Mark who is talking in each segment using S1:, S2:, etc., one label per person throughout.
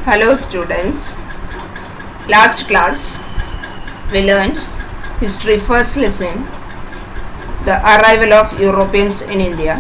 S1: Hello students. Last class we learned history first lesson, the arrival of Europeans in India.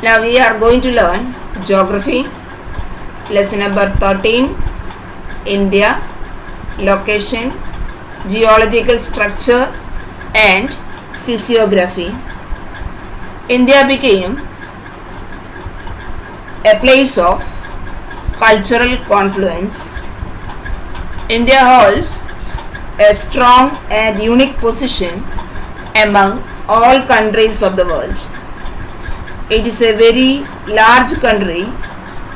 S1: Now we are going to learn geography, lesson number 13, India, location, geological structure and physiography. India became a place of cultural confluence. India holds a strong and unique position among all countries of the world. It is a very large country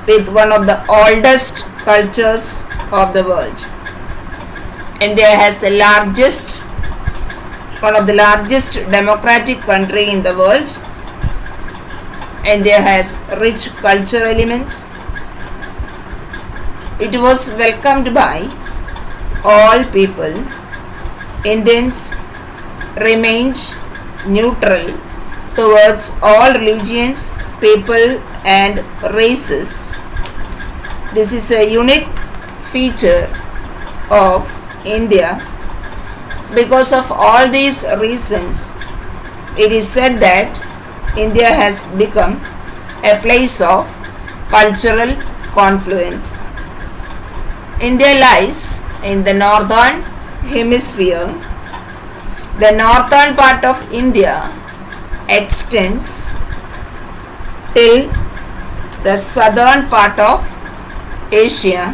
S1: with one of the oldest cultures of the world. India has one of the largest democratic country in the world. India has rich cultural elements. It was welcomed by all people. Indians remained neutral towards all religions, people and races. This is a unique feature of India. Because of all these reasons, it is said that India has become a place of cultural confluence. India lies in the northern hemisphere. The northern part of India extends till the southern part of Asia.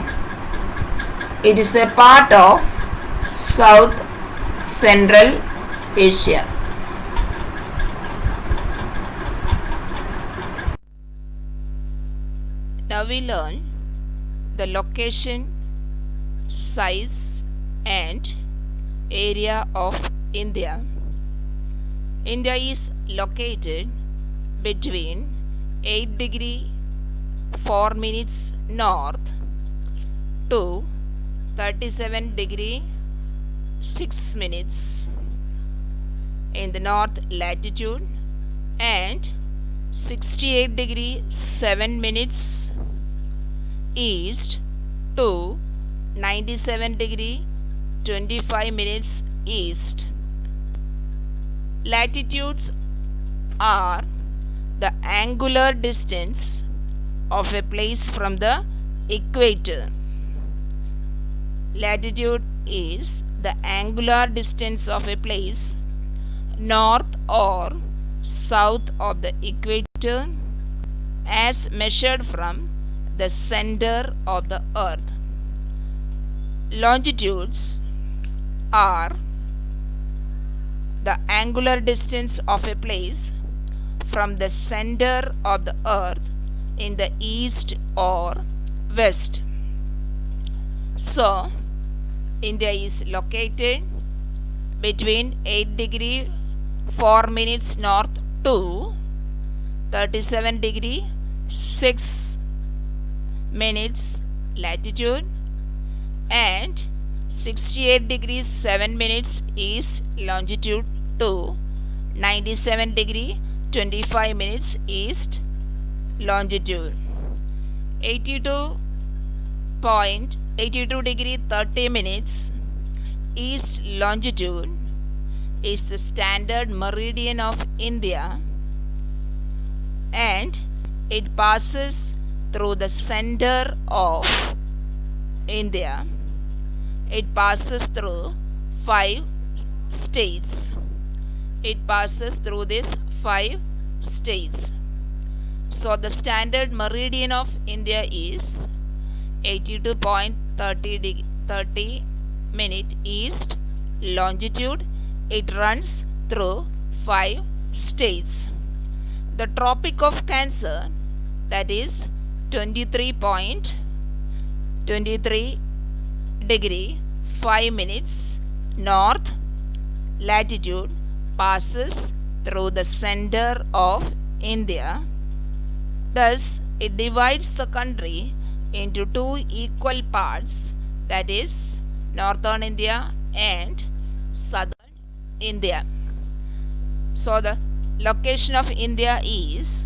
S1: It is a part of South Central Asia. Now we learn the location, size and area of India. India is located between 8 degree 4 minutes north to 37 degree 6 minutes in the north latitude and 68 degree 7 minutes east to 97 degree 25 minutes east. Latitudes are the angular distance of a place from the equator. Latitude is the angular distance of a place north or south of the equator as measured from the center of the earth. Longitudes are the angular distance of a place from the center of the earth in the east or west. So, India is located between 8 degree 4 minutes north to 37 degree 6 minutes latitude and 68 degrees 7 minutes east longitude to 97 degree 25 minutes east longitude. 82 degree 30 minutes east longitude is the standard meridian of India and it passes through the center of India. It passes through 5 states. It passes through these 5 states. So the standard meridian of India is 82.30 minute east longitude. It runs through 5 states. The Tropic of Cancer, that is 23.23 degree 5 minutes north latitude passes through the center of India. Thus, it divides the country into 2 equal parts, that is northern India and southern India. So the location of India is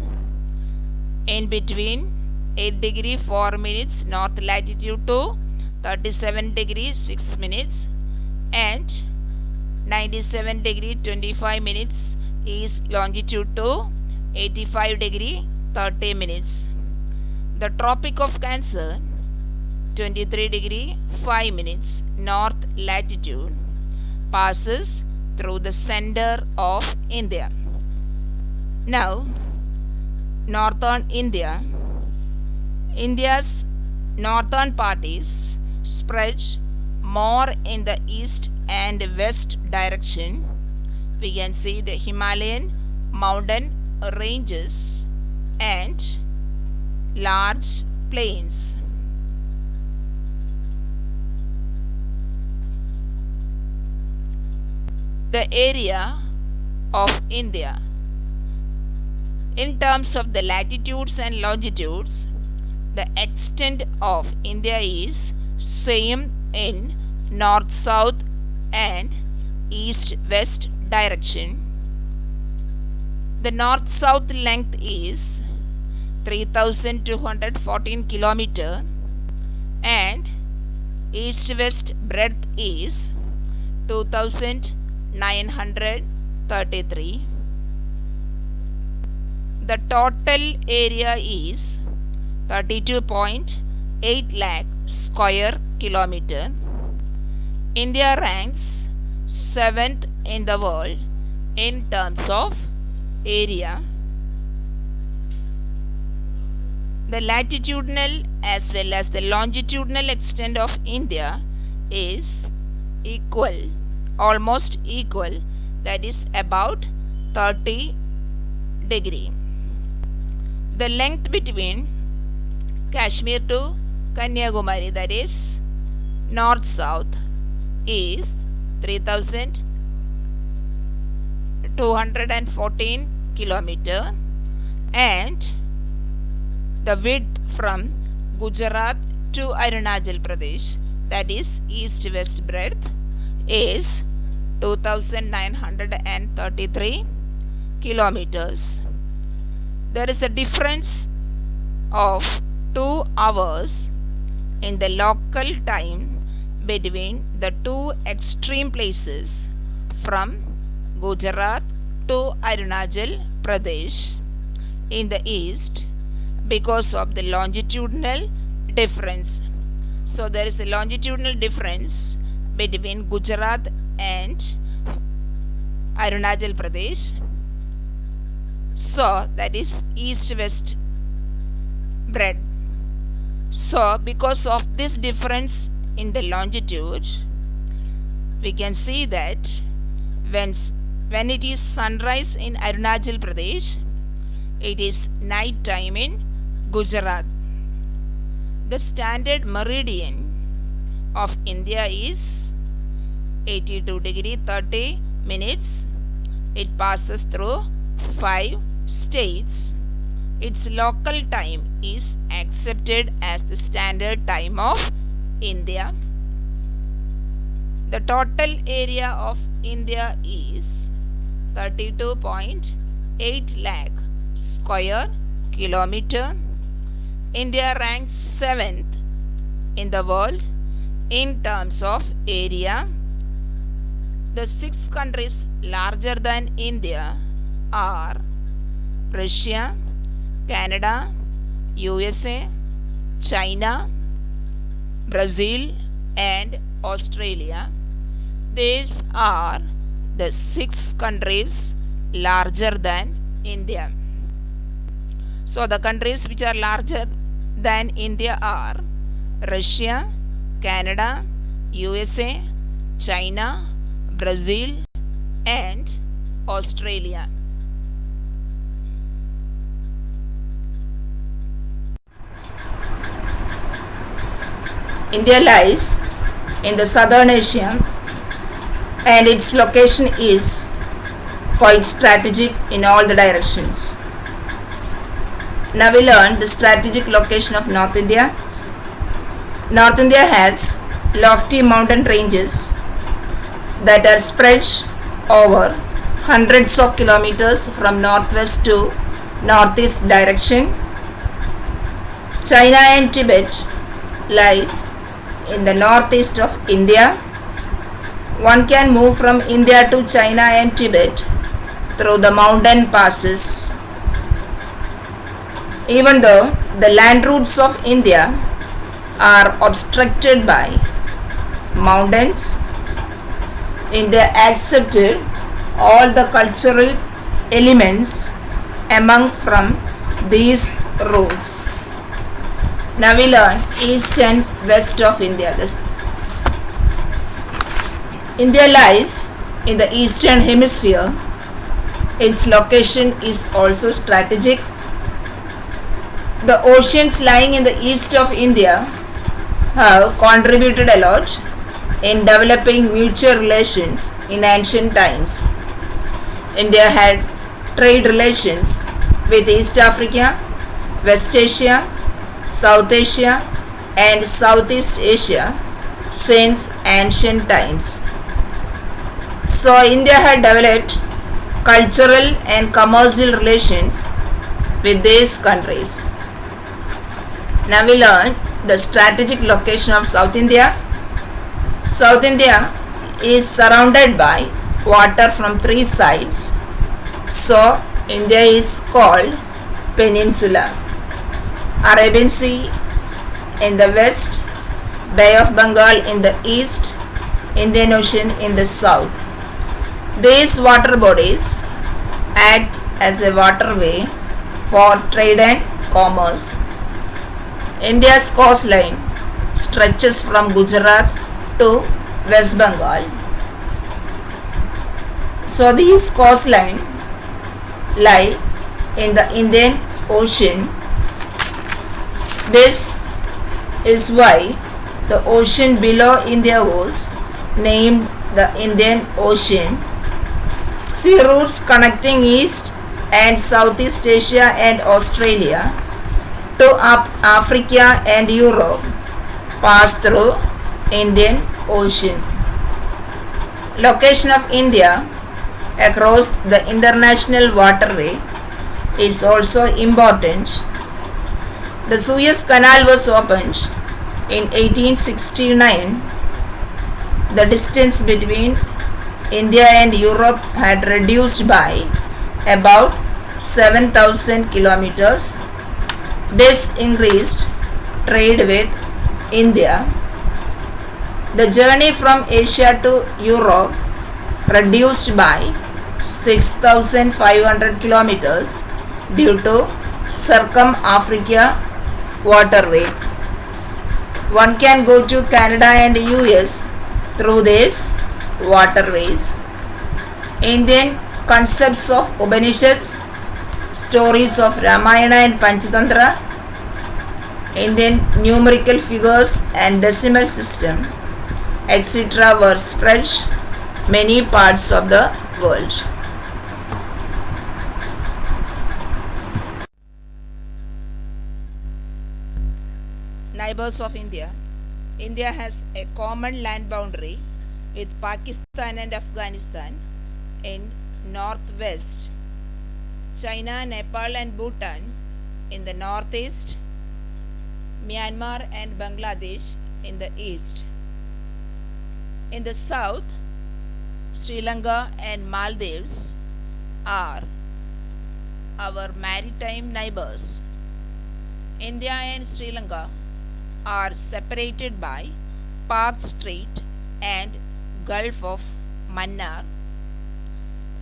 S1: in between
S2: 8 degree 4 minutes north latitude to 37 degree 6 minutes and 97 degree 25 minutes is longitude to 85 degree 30 minutes. The Tropic of Cancer 23 degree 5 minutes north latitude passes through the center of India. Now, northern India. India's northern part is spread more in the east and west direction. We can see the Himalayan mountain ranges and large plains. The area of India in terms of the latitudes and longitudes, the extent of India is same in north-south and east-west direction. The north-south length is 3214 km and east-west breadth is 2933. The total area is 32.8 lakh square kilometer. India ranks 7th in the world in terms of area. The latitudinal as well as the longitudinal extent of India is equal, almost equal, that is about 30 degree. The length between Kashmir to Kanyakumari, that is north-south, is 3214 km and the width from Gujarat to Arunachal Pradesh, that is east-west breadth, is 2933 kilometers. There is a difference of 2 hours in the local time between the two extreme places from Gujarat to Arunachal Pradesh in the east because of the longitudinal difference. So there is a longitudinal difference between Gujarat and Arunachal Pradesh. So that is east-west breadth. So because of this difference in the longitude, we can see that when it is sunrise in Arunachal Pradesh, it is night time in Gujarat. The standard meridian of India is 82 degree 30 minutes. It passes through 5 states. Its local time is accepted as the standard time of India. The total area of India is 32.8 lakh square kilometer. India ranks 7th in the world in terms of area. The 6 countries larger than India are Russia, Canada, USA, China, Brazil and Australia. These are the 6 countries larger than India. So the countries which are larger than India are Russia, Canada, USA, China, Brazil and Australia.
S1: India lies in the southern Asia and its location is quite strategic in all the directions. Now we learn the strategic location of North India. North India has lofty mountain ranges that are spread over hundreds of kilometers from northwest to northeast direction. China and Tibet lies in the northeast of India. One can move from India to China and Tibet through the mountain passes. Even though the land routes of India are obstructed by mountains, India accepted all the cultural elements among from these routes. Now we learn east and west of India. India lies in the eastern hemisphere. Its location is also strategic. The oceans lying in the east of India have contributed a lot in developing mutual relations in ancient times. India had trade relations with East Africa, West Asia, South Asia and Southeast Asia since ancient times. So India had developed cultural and commercial relations with these countries. Now we learn the strategic location of South India. South India is surrounded by water from three sides. So India is called peninsula. Arabian Sea in the west, Bay of Bengal in the east, Indian Ocean in the south. These water bodies act as a waterway for trade and commerce. India's coastline stretches from Gujarat to West Bengal. So these coastlines lie in the Indian Ocean. This is why the ocean below India was named the Indian Ocean. Sea routes connecting East and Southeast Asia and Australia to Africa and Europe pass through Indian Ocean. Location of India across the international waterway is also important. The Suez Canal was opened in 1869. The distance between India and Europe had reduced by about 7,000 kilometers. This increased trade with India. The journey from Asia to Europe reduced by 6,500 kilometers due to Circum-Africa waterway. One can go to Canada and US through these waterways. Indian concepts of Upanishads, stories of Ramayana and Panchatantra, Indian numerical figures and decimal system, etc. were spread many parts of the world.
S2: Neighbors of India. India has a common land boundary with Pakistan and Afghanistan in northwest, China, Nepal and Bhutan in the northeast, Myanmar and Bangladesh in the east. In the south, Sri Lanka and Maldives are our maritime neighbors. India and Sri Lanka are separated by Park Strait and Gulf of Mannar.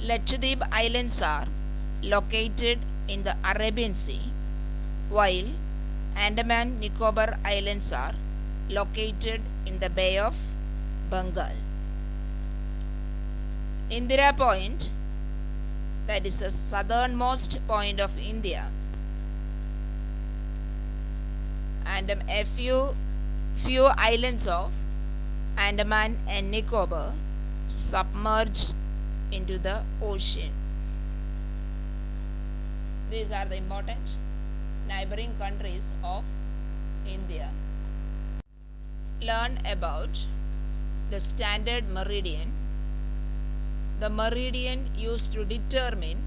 S2: Lakshadweep Islands are located in the Arabian Sea, while Andaman Nicobar Islands are located in the Bay of Bengal. Indira Point, that is the southernmost point of India, and a few islands of Andaman and Nicobar submerged into the ocean. These are the important neighboring countries of India. Learn about the standard meridian. The meridian used to determine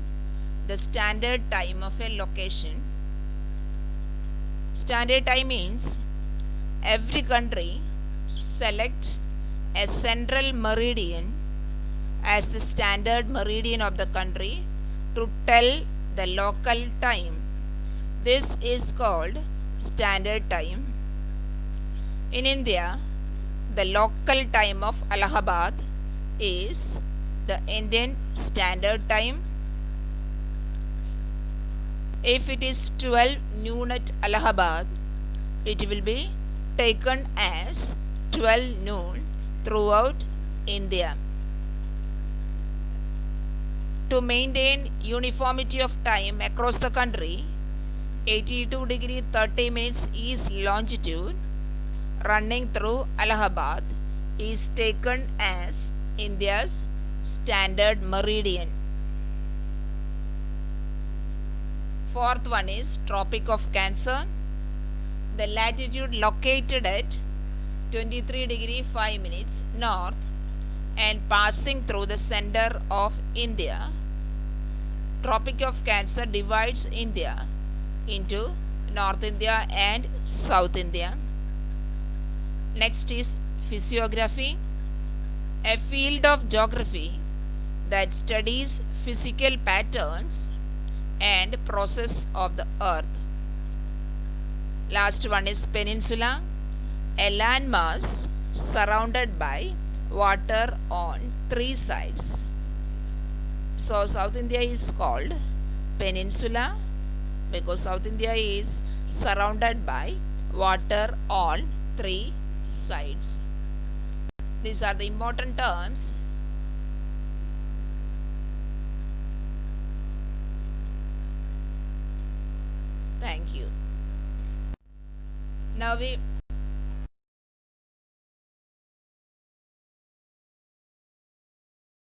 S2: the standard time of a location. Standard time means every country select a central meridian as the standard meridian of the country to tell the local time. This is called standard time. In India, the local time of Allahabad is the Indian Standard Time. If it is 12 noon at Allahabad, it will be taken as 12 noon throughout India. To maintain uniformity of time across the country, 82 degree 30 minutes east longitude running through Allahabad is taken as India's standard meridian. Fourth one is Tropic of Cancer. The latitude located at 23 degree 5 minutes north and passing through the center of India. Tropic of Cancer divides India into North India and South India. Next is Physiography, a field of geography that studies physical patterns and process of the earth. Last one is Peninsula, a landmass surrounded by water on three sides. So South India is called Peninsula because South India is surrounded by water on three sides. These are the important terms. Thank you. Now we